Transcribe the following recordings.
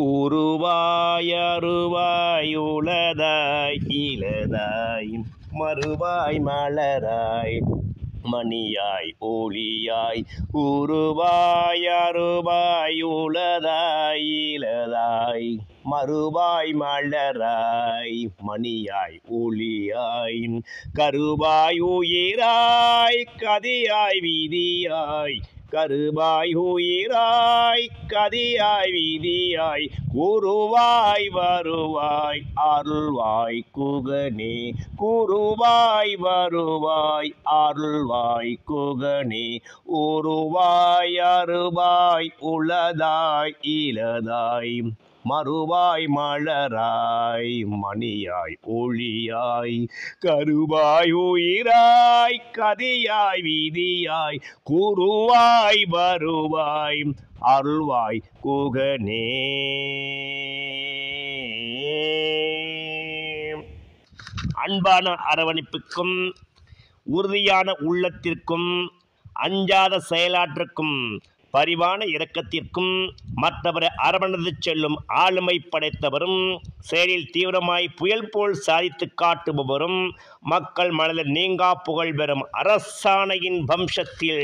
உருவாய் அருவாய் உளதாய் இளதாய் மறுவாய் மலராய் மணியாய் ஒளியாய் உருவாய் அருவாய் உளதாய் இளதாய் மறுவாய் மலராய் மணியாய் ஒளியாய் கருவாய் உயிராய் கதியாய் வீதியாய் கருவாய் உயிராய் கதியாய் வீதியாய் குருவாய் வருவாய் அருள்வாய் குகனே குருவாய் வருவாய் அருள்வாய் குகனே உருவாய் அருவாய் உளதாய் இளதாய் மறுவாய் மலராய் மணியாய் ஒளியாய் கருவாய் உயிராய் கதியாய் வீதியாய் குருவாய் வருவாய் அருள்வாய் குகனே. அன்பான அரவணைப்புக்கும் உறுதியான உள்ளத்திற்கும் அஞ்சாத செயலாற்றுக்கும் பரிவான இரக்கத்திற்கும் மற்றவரை அரவணைத்து செல்லும் ஆளுமை படைத்தவரும் செயலில் தீவிரமாய் புயல் போல் சாதித்து காட்டுபவரும் மக்கள் மனதில் நீங்கா புகழ் பெறும் அரசாணையின் வம்சத்தில்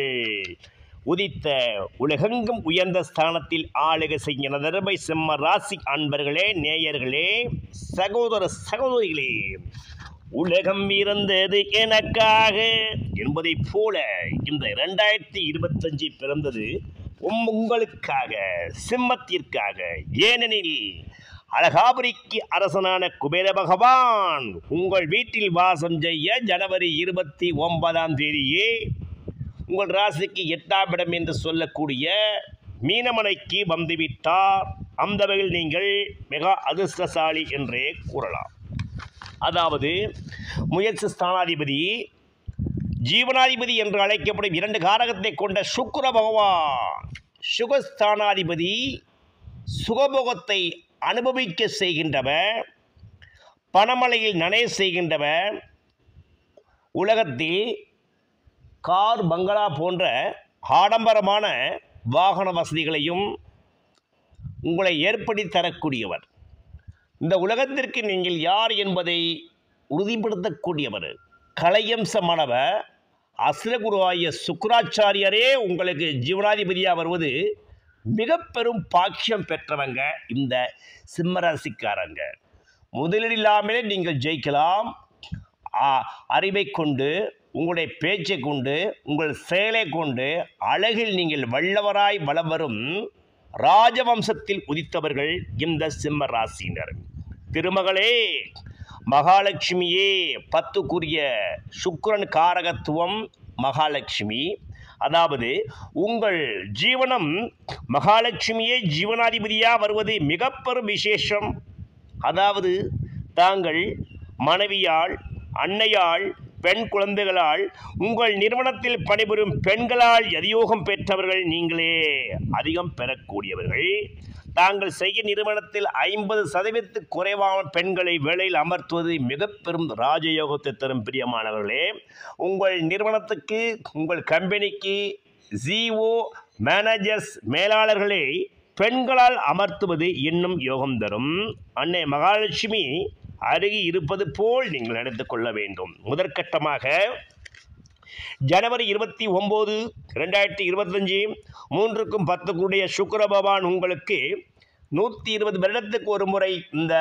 உதித்த உலகெங்கும் உயர்ந்த ஸ்தானத்தில் ஆளுகை செய்ய நதர்மை சிம்ம ராசி அன்பர்களே, நேயர்களே, சகோதர சகோதரிகளே, உலகம் இருந்தது எனக்காக என்பதை போல இந்த 2025 பிறந்தது உங்களுக்காக, சிம்மத்திற்காக. ஏனெனில் அழகாபுரிக்கு அரசனான குபேர பகவான் உங்கள் வீட்டில் வாசம் செய்ய ஜனவரி 29ஆம் தேதியே உங்கள் ராசிக்கு 8ஆம் இடம் என்று சொல்லக்கூடிய மீனமனைக்கு வந்துவிட்டார். அந்த வகையில் நீங்கள் மிக அதிர்ஷ்டசாலி என்றே கூறலாம். அதாவது முயற்சி ஸ்தானாதிபதி, ஜீவனாதிபதி என்று அழைக்கப்படும் 2 காரகத்தை கொண்ட சுக்கிர பகவான் சுகஸ்தானாதிபதி, சுகபோகத்தை அனுபவிக்க செய்கின்றவர், பணமழையில் நனைய செய்கின்றவர், உலகத்தில் கார் பங்களா போன்ற ஆடம்பரமான வாகன வசதிகளையும் உங்களை ஏற்படுத்தி தரக்கூடியவர். இந்த உலகத்திற்கு நீங்கள் யார் என்பதை உறுதிப்படுத்தக்கூடியவர். கலையம்சமானவர் அசுரகுருவாகிய சுக்கிராச்சாரியரே உங்களுக்கு ஜீவனாதிபதியாக வருவது மிக பெரும் பாக்கியம் பெற்றவங்க இந்த சிம்மராசிக்காரங்க. முதலில்லாமலே நீங்கள் ஜெயிக்கலாம். அறிவை கொண்டு, உங்களுடைய பேச்சை கொண்டு, உங்கள் செயலை கொண்டு அழகில் நீங்கள் வல்லவராய் வலம் வரும் ராஜவம்சத்தில் உதித்தவர்கள் இந்த சிம்ம ராசியினர். திருமகளே, மகாலட்சுமியே, 10க்குரிய சுக்கிரன் காரகத்துவம் மகாலட்சுமி. அதாவது உங்கள் ஜீவனம் மகாலட்சுமியே ஜீவனாதிபதியாக வருவது மிக பெரும் விசேஷம். அதாவது தாங்கள் மனைவியால், அன்னையால், பெண் குழந்தைகளால், உங்கள் நிறுவனத்தில் பணிபுரியும் பெண்களால் அதியோகம் பெற்றவர்கள் நீங்களே அதிகம் பெறக்கூடியவர்கள். தாங்கள் செய்ய நிறுவனத்தில் 50% குறைவான பெண்களை வேலையில் அமர்த்துவது மிக பெரும் ராஜயோகத்தை தரும். பிரியமானவர்களே, உங்கள் நிறுவனத்துக்கு, உங்கள் கம்பெனிக்கு ஜிஓ, மேனேஜர்ஸ், மேலாளர்களை பெண்களால் அமர்த்துவது இன்னும் யோகம் தரும். அன்னை மகாலட்சுமி அருகி இருப்பது போல் நீங்கள் நடந்து கொள்ள வேண்டும். முதற்கட்டமாக ஜனவரி 29, 2025 3க்கும் 10க்குடைய சுக்கிர பகவான் உங்களுக்கு 120 வருடத்துக்கு ஒரு முறை இந்த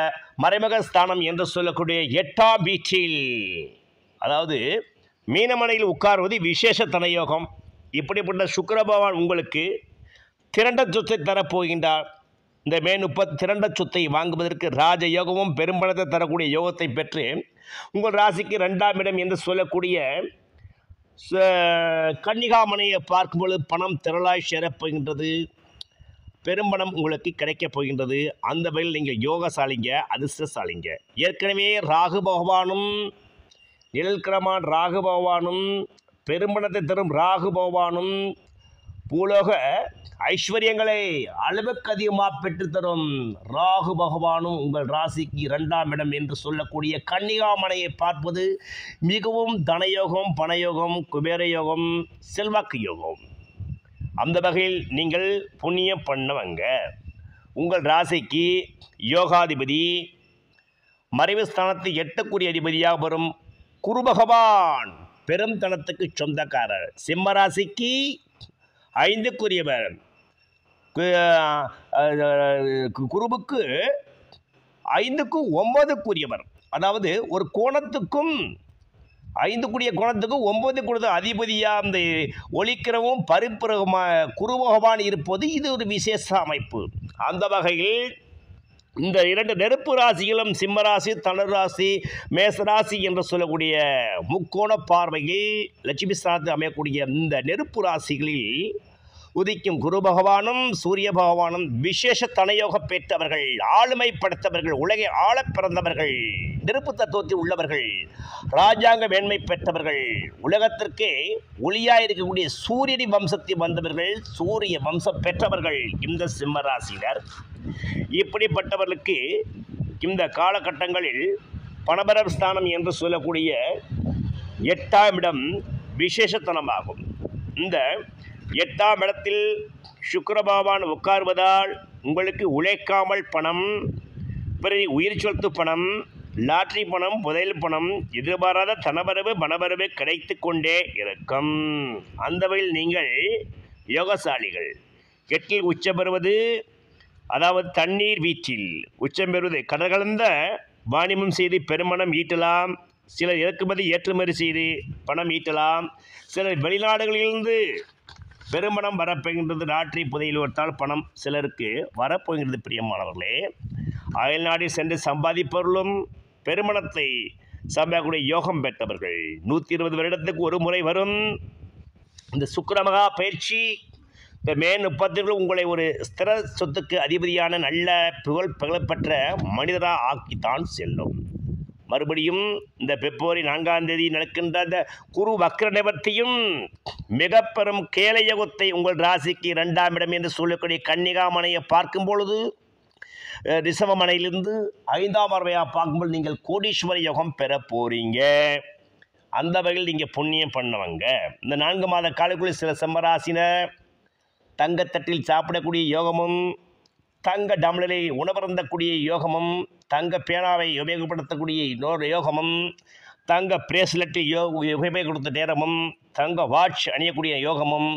மறைமுக ஸ்தானம் என்று சொல்லக்கூடிய 8ஆம் வீட்டில், அதாவது மீனமனையில் உட்கார்வது விசேஷ தனயோகம். இப்படிப்பட்ட சுக்கிர பகவான் உங்களுக்கு திரண்ட சொத்தை தரப்போகின்றார். இந்த மே 30 திரண்ட சொத்தை வாங்குவதற்கு ராஜயோகமும் பெரும்பணத்தை தரக்கூடிய யோகத்தை பெற்று உங்கள் ராசிக்கு 2ஆம் இடம் என்று சொல்லக்கூடிய கன்னிகாமனையை பார்க்கும்பொழுது பணம் திரளாய் சேரப்போகின்றது. பெரும்பணம் உங்களுக்கு கிடைக்கப் போகின்றது. அந்த வகையில் நீங்கள் யோகசாலிங்க, அதிர்ஷ்டசாலிங்க. ஏற்கனவே ராகு பகவானும், நிழல்கிரமான் ராகு பகவானும், பெரும்பணத்தை தரும் ராகு பகவானும், பூலோக ஐஸ்வர்யங்களை அளவுக்கு அதிகமாக பெற்றுத்தரும் ராகு பகவானும் உங்கள் ராசிக்கு 2ஆம் இடம் என்று சொல்லக்கூடிய கன்னிகாமனையை பார்ப்பது மிகவும் தனயோகம், பணயோகம், குபேர யோகம், செல்வாக்கு யோகம். அந்த வகையில் நீங்கள் புண்ணியம் பண்ணவங்க. உங்கள் ராசிக்கு யோகாதிபதி மறைவு ஸ்தானத்தை எட்டக்கூடிய அதிபதியாக வரும் குரு பகவான் பெரும் தனத்துக்கு சொந்தக்காரர். சிம்ம ராசிக்கு 5க்குரியவர். குருவுக்கு 5க்கும் 9க்குரியவர். அதாவது ஒரு கோணத்துக்கும் 5 கோணத்துக்கும் 9 அதிபதியாக அந்த ஒளிக்கிரமும் பரிப்புறமா குரு பகவான் இருப்பது இது ஒரு விசேஷ அமைப்பு. அந்த வகையில் இந்த 2 நெருப்பு ராசிகளும் சிம்மராசி தனுராசி மேசராசி என்று சொல்லக்கூடிய முக்கோண பார்வையில் லட்சுமி ஸ்தானத்தில் அமையக்கூடிய இந்த நெருப்பு ராசிகளில் உதிக்கும் குரு பகவானும் சூரிய பகவானும் விசேஷ தனயோக பெற்றவர்கள், ஆளுமை படைத்தவர்கள், உலகை ஆள பிறந்தவர்கள், நெருப்பு தத்துவத்தில் உள்ளவர்கள், ராஜாங்க வேண்மை பெற்றவர்கள், உலகத்திற்கே ஒளியாக இருக்கக்கூடிய சூரியனி வம்சத்தில் வந்தவர்கள், சூரிய வம்சம் பெற்றவர்கள் இந்த சிம்ம ராசியினர். இப்படிப்பட்டவர்களுக்கு இந்த காலகட்டங்களில் பணபர ஸ்தானம் என்று சொல்லக்கூடிய 8ஆம் இடம் விசேஷத்தனமாகும். இந்த 8ஆம் இடத்தில் சுக்கிர பகவான் உட்கார்வதால் உங்களுக்கு உழைக்காமல் பணம், பிறகு உயிர் சொத்து பணம், லாட்ரி பணம், புதையல் பணம், எதிர்பாராத தனவரவு பணவரவு கிடைத்து கொண்டே இருக்கும். அந்த வகையில் நீங்கள் யோகசாலிகள். 8இல் உச்சம் பெறுவது, அதாவது தண்ணீர் வீச்சில் உச்சம் பெறுவது, கடற்கலந்த வாணிபம் செய்து பெருமணம் ஈட்டலாம். சிலர் இறக்குமதி ஏற்றுமதி செய்து பணம் ஈட்டலாம். சிலர் வெளிநாடுகளிலிருந்து பெருமணம் வரப்போகின்றது. லாட்ரி புதையில் ஒருத்தால் பணம் சிலருக்கு வரப்போகின்றது. பிரியமானவர்களே, அயல்நாட்டில் சென்று சம்பாதிப்பவர்களும் பெருமணத்தை சம்பாதிக்கக்கூடிய யோகம் பெற்றவர்கள். 120 வருடத்துக்கு ஒரு முறை வரும் இந்த சுக்கிரமகா பயிற்சி இந்த மே 30 உங்களை ஒரு ஸ்திர சொத்துக்கு அதிபதியான நல்ல புகழ்பெற்ற மனிதராக ஆக்கித்தான் செல்லும். மறுபடியும் இந்த பிப்ரவரி 4ஆம் தேதி நடக்கின்ற இந்த குரு வக்ர நிவர்த்தியும் மிக பெரும் கேலயோகத்தை உங்கள் ராசிக்கு 2ஆம் இடம் என்று சொல்லக்கூடிய கன்னிகாமனையை பார்க்கும் பொழுது, ரிஷபமனையிலிருந்து 5ஆம் பார்வையாக பார்க்கும்போது நீங்கள் கோடீஸ்வர யோகம் பெற போறீங்க. அந்த வகையில் நீங்கள் புண்ணியம் பண்ணவங்க. இந்த 4 மாத காலக்குள்ளே சில சிம்மராசினர் தங்கத்தட்டில் சாப்பிடக்கூடிய யோகமும், தங்க டம்ளரை உணவருந்தக்கூடிய யோகமும், தங்க பேனாவை உபயோகப்படுத்தக்கூடிய இன்னொரு யோகமும், தங்க பிரேஸ்லெட்டு உபயோகப்படுத்த நேரமும், தங்க வாட்ச் அணியக்கூடிய யோகமும்,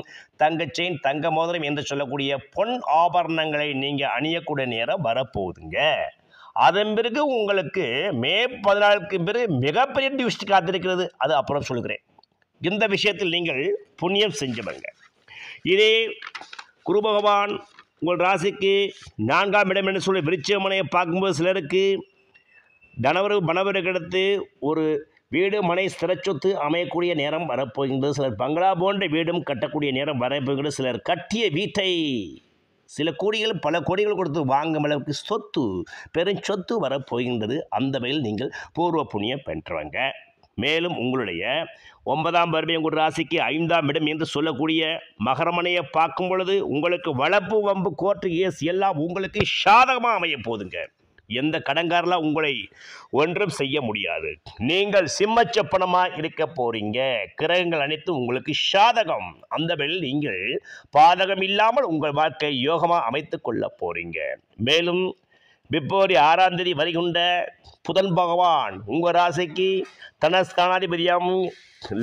தங்க செயின், தங்க மோதிரம் என்று சொல்லக்கூடிய பொன் ஆபரணங்களை நீங்கள் அணியக்கூடிய நேரம் வரப்போகுதுங்க. அதன் பிறகு உங்களுக்கு மே 14க்கு பிறகு மிகப்பெரிய ட்விஸ்ட் காத்திருக்கிறது. அது அப்புறம் சொல்லுகிறேன். இந்த விஷயத்தில் நீங்கள் புண்ணியம் செஞ்சவங்க. இதே குரு பகவான் உங்கள் ராசிக்கு 4ஆம் இடம் என்று சொல்லி விருச்சிகமனையை பார்க்கும்போது சிலருக்கு தனவரவு பணவரவு கிடைத்து ஒரு வீடு மனை ஸ்திரச்சொத்து அமையக்கூடிய நேரம் வரப்போகின்றது. சிலர் பங்களா போன்ற வீடும் கட்டக்கூடிய நேரம் வரப்போகின்றது. சிலர் கட்டிய வீட்டை சில கோடிகள் பல கோடிகள் கொடுத்து வாங்கும் அளவுக்கு சொத்து பெருஞ்சொத்து வரப்போகின்றது. அந்த வகையில் நீங்கள் பூர்வ புண்ணியம் பெற்றவங்க. மேலும் உங்களுடைய 9ஆம் பார்வை உங்கள் ராசிக்கு 5ஆம் இடம் என்று சொல்லக்கூடிய மகரமனையை பார்க்கும் பொழுது உங்களுக்கு வளப்பு வம்பு கோர்ட்டு கேஸ் எல்லாம் உங்களுக்கு சாதகமாக அமைய போதுங்க. எந்த கடங்காரெலாம் உங்களை ஒன்றும் செய்ய முடியாது. நீங்கள் சிம்மச்சப்பனமாக இருக்க போறீங்க. கிரகங்கள் அனைத்தும் உங்களுக்கு சாதகம். அந்த வகையில் நீங்கள் பாதகம் இல்லாமல் உங்கள் வாழ்க்கை யோகமாக அமைத்து கொள்ள போறீங்க. மேலும் பிப்ரவரி 6ஆம் தேதி வருகின்ற புதன் பகவான் உங்கள் ராசிக்கு தனஸ்தானாதிபதியாகவும்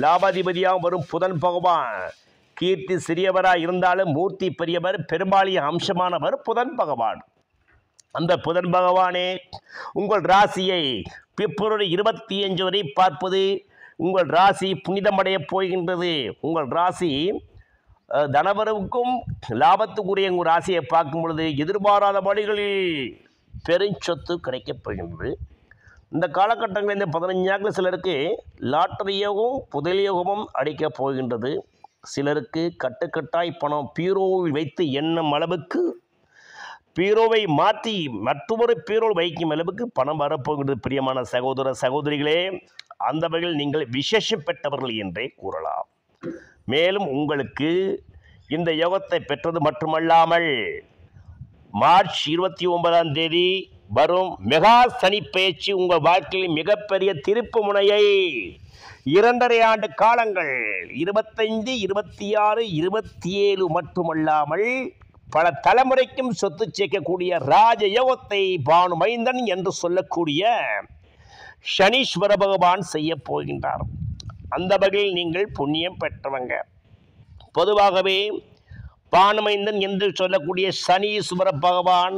லாபாதிபதியாகவும் வரும் புதன் பகவான் கீர்த்தி சிறியவராக இருந்தாலும் மூர்த்தி பெரியவர், பெரும்பாலிய அம்சமானவர் புதன் பகவான். அந்த புதன் பகவானே உங்கள் ராசியை பிப்ரவரி 25 வரை பார்ப்பது உங்கள் ராசி புனிதமடைய போகின்றது. உங்கள் ராசி தனவரவுக்கும் லாபத்துக்குரிய உங்கள் ராசியை பார்க்கும் பொழுது எதிர்பாராத வழிகளில் பெருஞ்சொத்து கிடைக்கப் போகின்றது. இந்த காலகட்டங்களில் இந்த 15 சிலருக்கு லாட்டரி யோகம் புதையல் யோகமும் அடிக்கப் போகின்றது. சிலருக்கு கட்டுக்கட்டாய் பணம் பீரோவில் வைத்து எண்ணும் அளவுக்கு பீரோவை மாற்றி மற்றொரு பீரோவில் வைக்கும் அளவுக்கு பணம் வரப்போகிறது. பிரியமான சகோதர சகோதரிகளே, அந்த வகையில் நீங்கள் விசேஷம் பெற்றவர்கள் என்றே கூறலாம். மேலும் உங்களுக்கு இந்த யோகத்தை பெற்றது மட்டுமல்லாமல் மார்ச் 29ஆம் தேதி வரும் மெகா சனி பயிற்சி உங்கள் வாழ்க்கையில் மிகப்பெரிய திருப்பு முனையை 2.5 ஆண்டு காலங்கள் 25, 26, 27 மட்டுமல்லாமல் பல தலைமுறைக்கும் சொத்து சேர்க்கக்கூடிய ராஜயோகத்தை பானுமைந்தன் என்று சொல்லக்கூடிய சனீஸ்வர பகவான் செய்ய போகின்றார். அந்த வகையில் நீங்கள் புண்ணியம் பெற்றவங்க. பொதுவாகவே பானுமைந்தன் என்று சொல்லக்கூடிய சனீஸ்வர பகவான்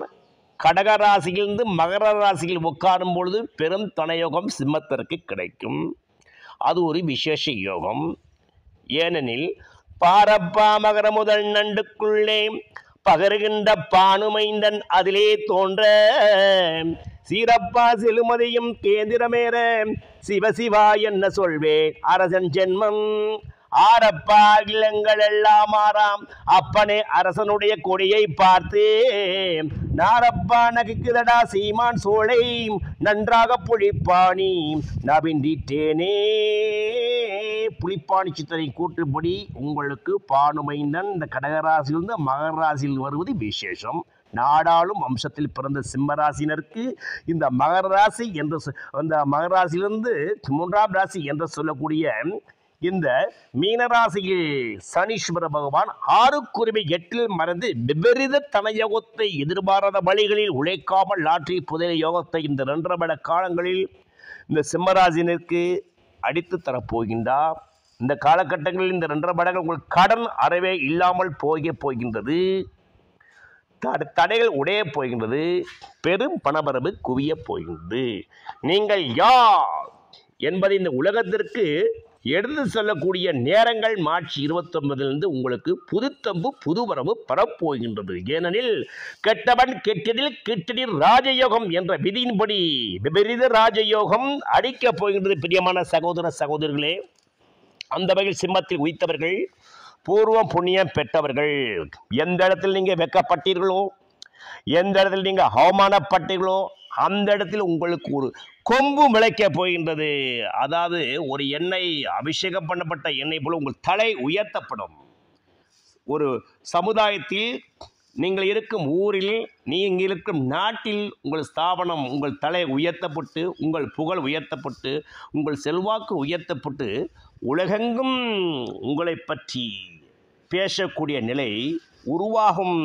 கடகராசியிலிருந்து மகர ராசியில் உட்காரும் பொழுது பெரும் தனயோகம் சிம்மத்திற்கு கிடைக்கும். அது ஒரு விசேஷ யோகம். ஏனெனில் பாரப்பா மகர முதல் நண்டுக்குள்ளே பகருகின்ற பானுமைந்தன் அதிலே தோன்ற சீரப்பா செலுமதியும் கேந்திரமேற சிவசிவா என்ன சொல்வேன் அரசன் ஜென்மம் ஆரப்பா இளங்கள் எல்லாம் ஆறாம் அப்பனே அரசனுடைய கொடியை பார்த்து நாரப்பா நகைக்குதடா சீமான் சோலை நன்றாக புளிப்பாணி நபிண்டிட்டேனே. புளிப்பாணி சித்தரை கூற்றுப்படி உங்களுக்கு பானுமைந்தன் இந்த கடகராசியிலிருந்து மகர ராசியில் வருவது விசேஷம். நாடாளும் வம்சத்தில் பிறந்த சிம்மராசினருக்கு இந்த மகர ராசி என்ற அந்த மகர ராசியிலிருந்து 3ஆம் ராசி என்று சொல்லக்கூடிய இந்த மீனராசியில் சனீஸ்வர பகவான் 6 மறந்து விபரீத தனயோகத்தை எதிர்பாராத வழிகளில் உழைக்காமல் லாற்றி புதைய யோகத்தை இந்த 2.5 வருட காலங்களில் இந்த சிம்மராசினருக்கு அடித்து தரப்போகின்றார். இந்த காலகட்டங்களில் இந்த 2.5 வருடங்கள் உங்கள் கடன் அறவே இல்லாமல் போகின்றது. தடைகள் உடைய போகின்றது. பெரும் பணபரவு குவிய போகின்றது. நீங்கள் யார் என்பதை இந்த உலகத்திற்கு எடுத்து சொல்லக்கூடிய நேரங்கள் மார்ச் 29 உங்களுக்கு புதுத்தம்பு புதுவரவு பெறப்போகின்றது. ஏனெனில் கெட்டவன் கெட்டதில் கிட்டடில் ராஜயோகம் என்ற விதியின்படி விபரீத ராஜயோகம் அடிக்கப் போகின்றது. பிரியமான சகோதர சகோதரிகளே, அந்த வகையில் சிம்மத்தில் உயித்தவர்கள் பூர்வம் புண்ணியம் பெற்றவர்கள். எந்த இடத்தில் நீங்கள் வெக்கப்பட்டீர்களோ, எந்த இடத்தில் நீங்கள் அவமானப்பட்டீர்களோ அந்த இடத்தில் உங்களுக்கு ஒரு கொம்பு முளைக்க போகின்றது. அதாவது ஒரு எண்ணெய் அபிஷேகம் பண்ணப்பட்ட எண்ணெய் போல உங்கள் தலை உயர்த்தப்படும். ஒரு சமுதாயத்தில் நீங்கள் இருக்கும் ஊரில் நீங்கள் இருக்கும் நாட்டில் உங்கள் ஸ்தாபனம் உங்கள் தலை உயர்த்தப்பட்டு உங்கள் புகழ் உயர்த்தப்பட்டு உங்கள் செல்வாக்கு உயர்த்தப்பட்டு உலகெங்கும் உங்களை பற்றி பேசக்கூடிய நிலை உருவாகும்.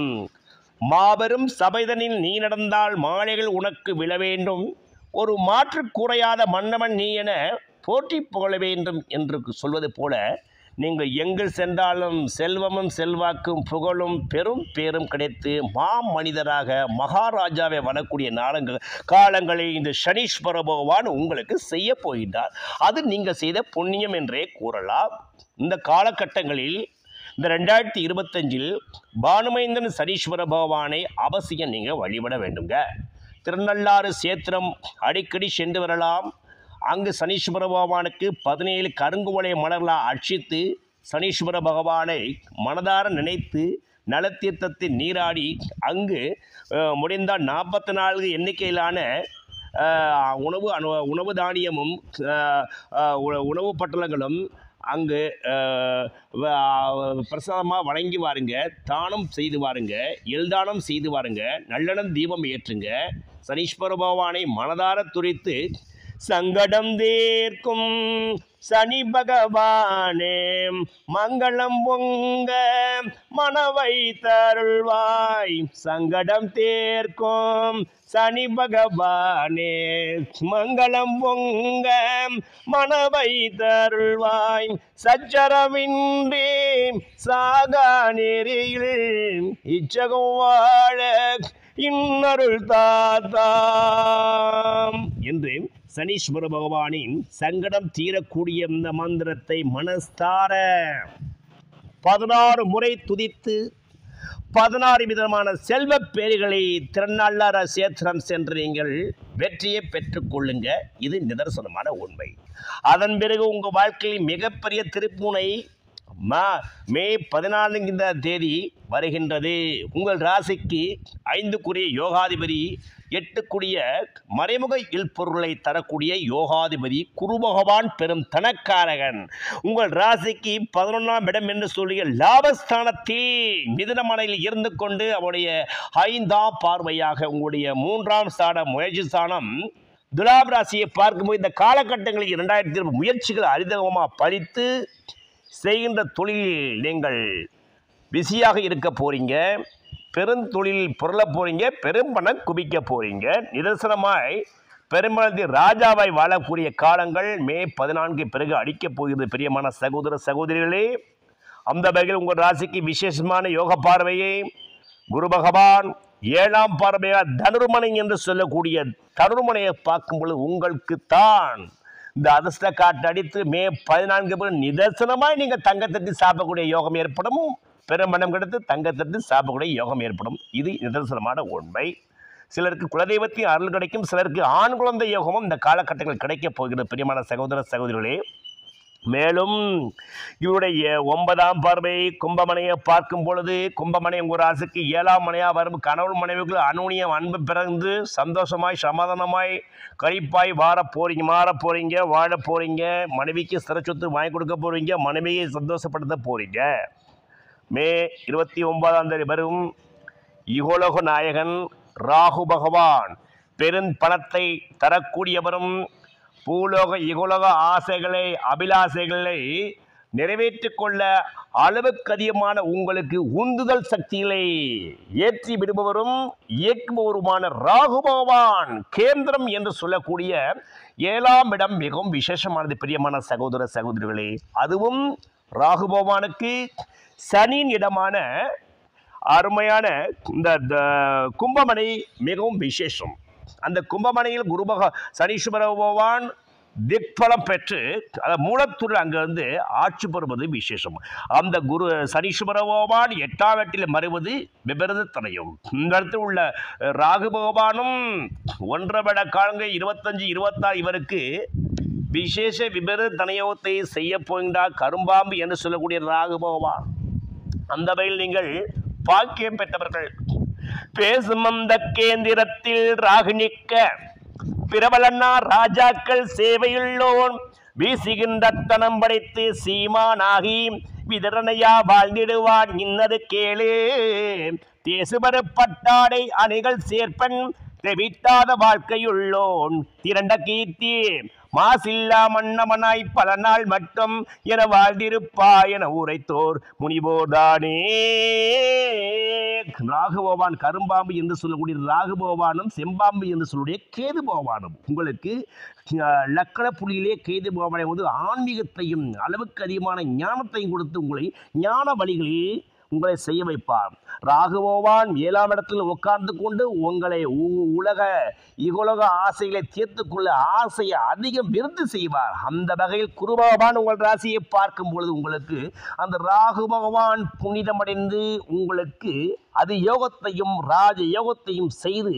மாபெரும் சபைதனில் நீ நடந்தால் மாலைகள் உனக்கு விழ வேண்டும். ஒரு மாற்று கூறையாத மன்னவன் நீ என போற்றி புகழ வேண்டும் என்று சொல்வது போல நீங்கள் எங்கு சென்றாலும் செல்வமும் செல்வாக்கும் புகழும் பெரும் பேரும் கிடைத்து மனிதராக மகாராஜாவை வரக்கூடிய காலங்களில் இந்த சனீஸ்வர பகவான் உங்களுக்கு செய்ய போகின்றார். அது நீங்கள் செய்த புண்ணியம் என்றே கூறலாம். இந்த காலகட்டங்களில் இந்த 2025 பானுமைந்தன் சனீஸ்வர பகவானை அவசியம் நீங்கள் வழிபட வேண்டுங்க. திருநள்ளாறு சேத்திரம் அடிக்கடி சென்று வரலாம். அங்கு சனீஸ்வர பகவானுக்கு 17 கருங்குவளை மலர்களாக அர்ச்சித்து சனீஸ்வர பகவானை மனதார நினைத்து நலத்தீர்த்தத்தை நீராடி அங்கு முடிந்தால் 44 எண்ணிக்கையிலான உணவு தானியமும் உணவு பட்டலங்களும் அங்கு பிரசாதமாக வழங்கி வாருங்க. தானம் செய்து வாருங்க. எல்தானம் செய்து வாருங்க. நல்லெண்ணெய் தீபம் ஏற்றுங்க. சனீஸ்வர பகவானை மனதார துதித்து சங்கடம் தீர்க்கும் சனி பகவானே மங்களம் பொங்க மனவை தருள்வாய். சங்கடம் தீர்க்கும் சனி பகவானே மங்களம் பொங்க மனவை தருள்வாய். சச்சரவின்றி சாகா நெறியில் இச்சகம் வாழ இன்னருள் தாத்தாம் என்று சனீஸ்வர பகவானின் சங்கடம் தீரக்கூடிய இந்த மந்திரத்தை மனஸ்தார 16 முறை துதித்து 16 விதமான செல்வ பேர்களை திருநள்ளாறு சேத்திரம் சென்று நீங்கள் வெற்றியை பெற்றுக்கொள்ளுங்க. இது நிதர்சனமான உண்மை. அதன் பிறகு உங்கள் வாழ்க்கையில் மிகப்பெரிய திருப்புனை மே 14 வருகின்றது. உங்கள் ராசிக்கு 5 யோகாதிபதி 8 மறைமுக இல்பொருளை தரக்கூடிய யோகாதிபதி குரு பகவான் பெரும் தனக்காரகன். உங்கள் ராசிக்கு 11ஆம் இடம் என்று சொல்லிய லாபஸ்தானத்தில் மிதுனமனையில் இருந்து கொண்டு அவருடைய 5ஆம் பார்வையாக உங்களுடைய 3ஆம் ஸ்தானம் முயற்சி ஸ்தானம் துலாம் ராசியை பார்க்கும்போது இந்த காலகட்டங்களில் 2020 முயற்சிகள் அரிதகமாக பறித்து செய்கின்ற தொழிலில் நீங்கள் பிஸியாக இருக்க போறீங்க. பெருந்தொழில் புரள போறீங்க, பெரும் பணம் குவிக்க போறீங்க. நிதர்சனமாய் பெருமளதி ராஜாவாய் வாழக்கூடிய காலங்கள் மே 14 பிறகு அடிக்கப் போகிறது. பிரியமான சகோதர சகோதரிகளே, அந்த வகையில் உங்கள் ராசிக்கு விசேஷமான யோக பார்வையை குரு பகவான் 7ஆம் பார்வையாக தனுர்மனை என்று சொல்லக்கூடிய தனுர்மனையை பார்க்கும் பொழுது உங்களுக்கு தான் இந்த அதிர்ஷ்ட காட்டு அடித்து மே 14 நிதர்சனமாய் நீங்கள் தங்கத்தட்டி சாப்பிடக்கூடிய யோகம் ஏற்படும். பெருமணம் கிடைத்து தங்கத்தட்டி சாப்பிடக்கூடிய யோகம் ஏற்படும். இது நிதர்சனமான உண்மை. சிலருக்கு குலதெய்வத்தின் அருள் கிடைக்கும், சிலருக்கு ஆண் குழந்தை யோகமும் இந்த காலகட்டங்கள் கிடைக்கப் போகிறது. பிரியமான சகோதர சகோதரிகளே, மேலும் இவருடைய 9ஆம் பார்வை கும்பமனையை பார்க்கும் பொழுது கும்பமனை உங்கள் ராசிக்கு 7ஆம் மனையாக வரும். கணவன் மனைவிகள் அனுனியம் அன்பு பிறந்து சந்தோஷமாய் சமாதானமாய் கழிப்பாய் மாற போறீங்க, வாழ போறீங்க. மனைவிக்கு சிற சொத்து வாங்கி கொடுக்க போறீங்க, மனைவியை சந்தோஷப்படுத்த போறீங்க. மே 29ஆம் தேதி வரும் இகோலோக நாயகன் ராகு பகவான் பெரும்பணத்தை தரக்கூடியவரும் பூலோக இகோலோக ஆசைகளை அபிலாசைகளை நிறைவேற்றிக் கொள்ள அளவுக்கு அதிகமான உங்களுக்கு உந்துதல் சக்திகளை ஏற்றி விடுபவரும் இயக்குபவருமான ராகு பகவான் கேந்திரம் என்று சொல்லக்கூடிய 7ஆம் இடம் மிகவும் விசேஷமானது. பிரியமான சகோதர சகோதரிகளே, அதுவும் ராகு பகவானுக்கு சனியின் இடமான அருமையான இந்த கும்பமனை மிகவும் விசேஷம். அந்த கும்பமனையில் சனீஸ்வர பகவான் திக்பலம் பெற்று மூலத்தூரில் அங்கிருந்து ஆட்சி பெறுவது விசேஷம். அந்த சனீஸ்வர பகவான் 8ஆம் வீட்டில் மறைவது விபரீத தடையும். இந்த இடத்தில் உள்ள ராகு பகவானும் 1.5 வருட காலங்கள் 25, 26 இவருக்கு விசேஷ விபரீத தனயோகத்தை செய்ய போகின்றார். கரும்பாம்பு என்று சொல்லக்கூடிய ராகு பகவான். அந்த வகையில் நீங்கள் பாக்கியம் பெற்றவர்கள். பேசும் அந்த கேந்திரத்தில் ராகு நிற்க பிரபலன்னா ராஜாக்கள் சேவையுள்ளோன் வீசுகின்ற தனம் படைத்து சீமானாகி விதரணையா வாழ்ந்திடுவான். இன்னது கேளு தேசுபரப்பட்டாடை அணிகள் சேர்ப்பன் தெவிட்டாத வாழ்க்கையுள்ளோன் திரண்ட கீர்த்தி மாசில்லா மன்னமனாய் பல நாள் மட்டும் என வாழ்ந்திருப்பா என உரைத்தோர் முனிவோர்தானே. ராகுபவான் கரும்பாம்பு என்று சொல்லக்கூடிய ராகுபவானும் செம்பாம்பு என்று சொல்லக்கூடிய கேது பகவானும் உங்களுக்கு லக்கண புள்ளியிலே கேது பகவானை வந்து ஆன்மீகத்தையும் அளவுக்கு அதிகமான ஞானத்தையும் கொடுத்து உங்களை ஞான வழிகளில் உங்களை செய்ய வைப்பார். ராகு பகவான் 7ஆம் இடத்தில் உட்கார்ந்து கொண்டு உங்களை இகோலக ஆசைகளை தீர்த்து கொள்ள ஆசையை அதிகம் விருது செய்வார். அந்த வகையில் குரு பகவான் உங்கள் ராசியை பார்க்கும் பொழுது உங்களுக்கு அந்த ராகு பகவான் புனிதமடைந்து உங்களுக்கு அது யோகத்தையும் ராஜ யோகத்தையும் செய்து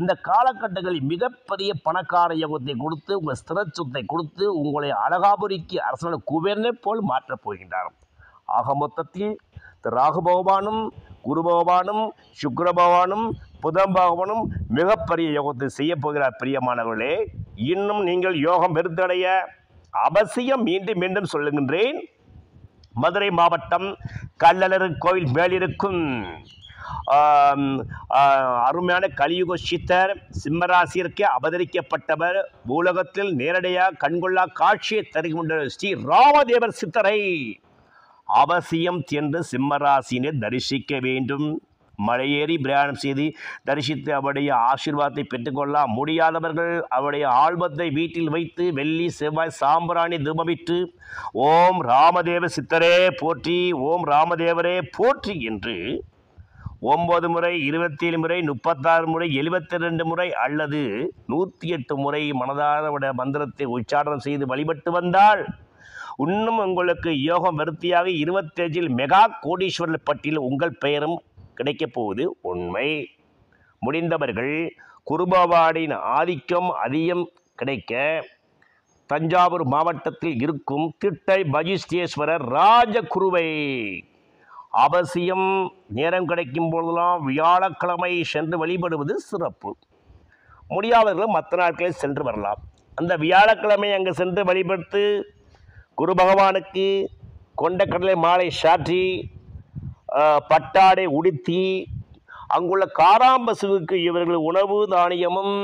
இந்த காலகட்டங்களில் மிகப்பெரிய பணக்கார யோகத்தை கொடுத்து உங்கள் ஸ்திர சொத்தை கொடுத்து உங்களை அழகாபுரிக்கு அரசன குபேரனை போல் மாற்றப் போகின்றார். ஆக மொத்தத்தில் ராகு பகவானும் குரு பகவானும் சுக்கிர பகவானும் புதன் பகவானும் மிகப்பெரிய யோகத்தை செய்ய போகிறார். பிரியமானவர்களே, இன்னும் நீங்கள் யோகம் பெருத்தடைய அவசியம் மீண்டும் மீண்டும் சொல்லுகின்றேன். மதுரை மாவட்டம் கள்ளழகர் கோவில் மேலிருக்கும் அருமையான கலியுக சித்தர் சிம்மராசிற்கு அவதரிக்கப்பட்டவர் பூலகத்தில் நேரடியாக கண்கொள்ளா காட்சியை தருகின்ற ஸ்ரீ ராமதேவர் சித்தரை அவசியம் சென்று சிம்மராசினை தரிசிக்க வேண்டும். மலையேறி பிரயாணம் செய்து தரிசித்து அவருடைய ஆசீர்வாதத்தை பெற்றுக்கொள்ள முடியாதவர்கள் அவருடைய ஆல்பத்தை வீட்டில் வைத்து வெள்ளி செவ்வாய் சாம்பிராணி தூபமிட்டு ஓம் ராமதேவ சித்தரே போற்றி, ஓம் ராமதேவரே போற்றி என்று 9 முறை 27 முறை 36 முறை 72 முறை அல்லது 108 முறை மனதார மந்திரத்தை உச்சாரணம் செய்து வழிபட்டு வந்தால் இன்னும் உங்களுக்கு யோகம் விருத்தியாக 25 மெகா கோடீஸ்வரர் பட்டியலில் உங்கள் பெயரும் கிடைக்கப் போவது உண்மை. முடிந்தவர்கள் குருபவானின் ஆதிக்கம் அதிகம் கிடைக்க தஞ்சாவூர் மாவட்டத்தில் இருக்கும் திட்டை வஜிஷ்டேஸ்வரர் ராஜகுருவை அவசியம் நேரம் கிடைக்கும் போதெல்லாம் வியாழக்கிழமை சென்று வழிபடுவது சிறப்பு. முடியாதவர்கள் மற்ற நாட்களில் சென்று வரலாம். அந்த வியாழக்கிழமை அங்கு சென்று வழிபட்டு குரு பகவானுக்கு கொண்டக்கடலை மாலை சாற்றி பட்டாடை உடுத்தி அங்குள்ள காராம்பசுவுக்கு இவர்கள் உணவு தானியமும்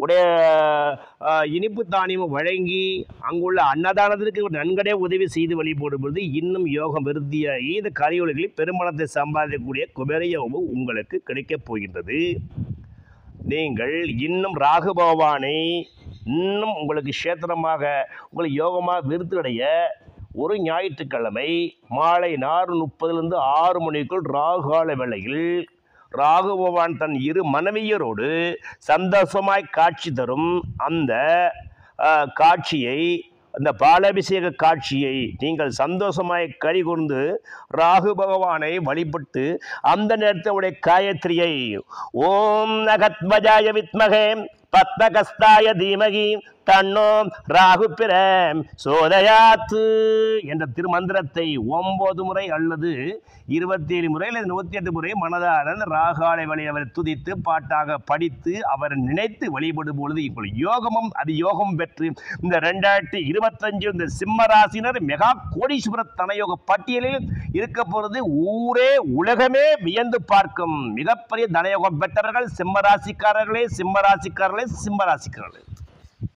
உடைய இனிப்பு தானியம் வழங்கி அங்குள்ள அன்னதானத்திற்கு நன்கடே உதவி செய்து வழிபடுவது இன்னும் யோகம் விருத்தியாகி இந்த கலியுலகில் பெருமணத்தை சம்பாதிக்கக்கூடிய குபேர யோகம் உங்களுக்கு கிடைக்கப் போகின்றது. நீங்கள் இன்னும் ராகு பகவானை இன்னும் உங்களுக்கு கஷேத்திரமாக உங்களுக்கு யோகமாக விருத்தியடைய ஒரு ஞாயிற்றுக்கிழமை மாலை 4:30 6 மணிக்குள் ராகுகால வேளையில் ராகு பகவான் தன் இரு மனைவியரோடு சந்தோஷமாய் காட்சி தரும் அந்த காட்சியை, அந்த பாலாபிஷேக காட்சியை நீங்கள் சந்தோஷமாய் கரிகூர்ந்து ராகு பகவானை வழிபட்டு அந்த நேரத்தினுடைய காயத்ரியை ஓம் நகத்வஜாய வித்மகே பத்மகஸ்தாய தீமகி தன்னோ ராகு பிற சோதயாத்து என்ற திருமந்திரத்தை 9 முறை அல்லது 27 முறை அல்லது 108 முறை மனதார ராகாலை வழி அவரை துதித்து பாட்டாக படித்து அவர் நினைத்து வழிபடும் பொழுது இப்பொழுது யோகமும் அது யோகம் பெற்று இந்த 2025 இந்த சிம்மராசினர் மெகா கோடீஸ்வர தனயோக பட்டியலில் இருக்க போகிறது. ஊரே உலகமே வியந்து பார்க்கும் மிகப்பெரிய தனயோகம் பெற்றவர்கள் சிம்மராசிக்காரர்களே.